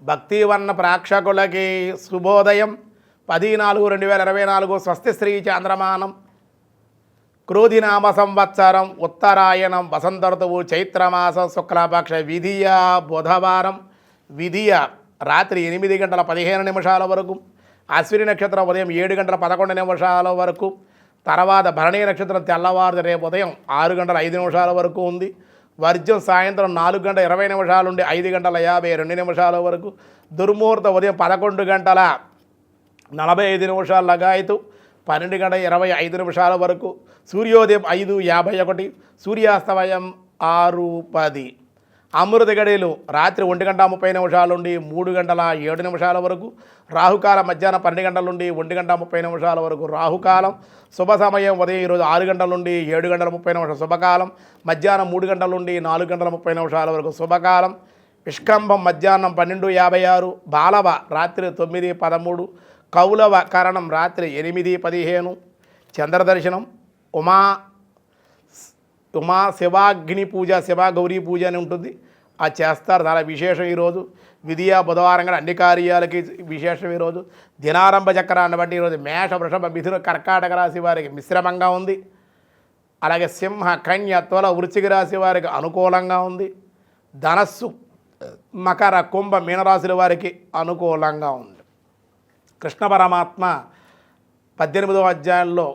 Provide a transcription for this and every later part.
భక్తివర్ణ ప్రేక్షకులకి శుభోదయం. 10/4/2024 స్వస్తి శ్రీ చాంద్రమానం క్రోధినామ సంవత్సరం ఉత్తరాయణం వసంత ఋతువు చైత్రమాసం శుక్లపక్ష విధియ బుధవారం. విధియ రాత్రి 8:15 వరకు, అశ్విని నక్షత్రం ఉదయం 7:11 వరకు, తర్వాత భరణీ నక్షత్రం తెల్లవారు రేపు ఉదయం 6:05 వరకు ఉంది. వర్జం సాయంత్రం 4:20 నుండి 5:52 వరకు. దుర్ముహూర్తం ఉదయం 11:45 లగాయతు 12:25 వరకు. సూర్యోదయం 5:51, సూర్యాస్తమయం 6:10. అమృత గడియలు రాత్రి 1:30 నుండి 3:07 వరకు. రాహుకాలం మధ్యాహ్నం 12 నుండి 1:30 వరకు రాహుకాలం. శుభ సమయం ఉదయం ఈరోజు 6 గంటల నుండి 7:30 శుభకాలం. మధ్యాహ్నం 3 గంటల నుండి 4:30 వరకు శుభకాలం. విష్కంభం మధ్యాహ్నం 12:56, బాలవ రాత్రి 9:13, కౌలవ కరణం రాత్రి 8:15. చంద్రదర్శనం ఉమా శివాగ్ని పూజ, శివ గౌరీ పూజ అని ఉంటుంది, అది చేస్తారు. చాలా విశేషం ఈరోజు. విధియ బుధవారం కూడా అన్ని కార్యాలకి విశేషం ఈరోజు. దినారంభ చక్రాన్ని బట్టి ఈరోజు మేష, వృషభ, మిథున, కర్కాటక రాశి వారికి మిశ్రమంగా ఉంది. అలాగే సింహ, కన్య, తుల, వృశ్చిక రాశి వారికి అనుకూలంగా ఉంది. ధనస్సు, మకర, కుంభ, మీనరాశుల వారికి అనుకూలంగా ఉంది. కృష్ణ పరమాత్మ 18వ అధ్యాయంలో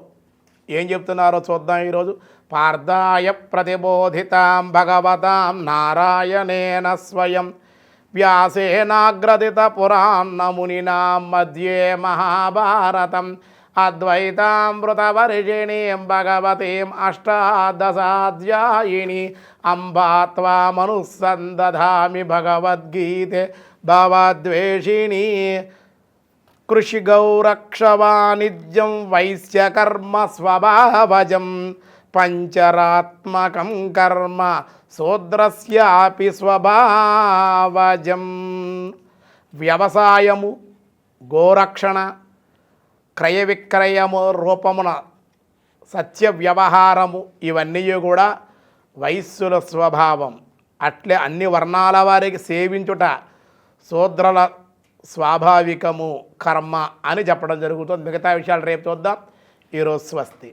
ఏం చెప్తున్నారో చూద్దాం ఈరోజు. పార్థాయ ప్రతిబోధితాం భగవతాం నారాయణేన స్వయం వ్యాసేనాగ్రదిత పురాణమునినా మధ్యే మహాభారతం అద్వైతామృతవర్షిణీం భగవతీం అష్టాదశాధ్యాయిని అంబా త్వామనుసందధామి భగవద్గీతే భవద్వేషిణి. కృషిగౌరక్షవాణిజ్యం వైశ్యకర్మ స్వభావజం పంచరాత్మకం కర్మ శూద్రస్యాపి స్వభావజం. వ్యవసాయము, గోరక్షణ, క్రయ విక్రయము రూపమున సత్య వ్యవహారము ఇవన్నీ కూడా వైశ్యుల స్వభావం. అట్లే అన్ని వర్ణాల వారికి సేవించుట శూద్రుల స్వాభావికము కర్మ అని చెప్పడం జరుగుతుంది. మిగతా విషయాలు రేపు చూద్దాం. ఈరోజు స్వస్తి.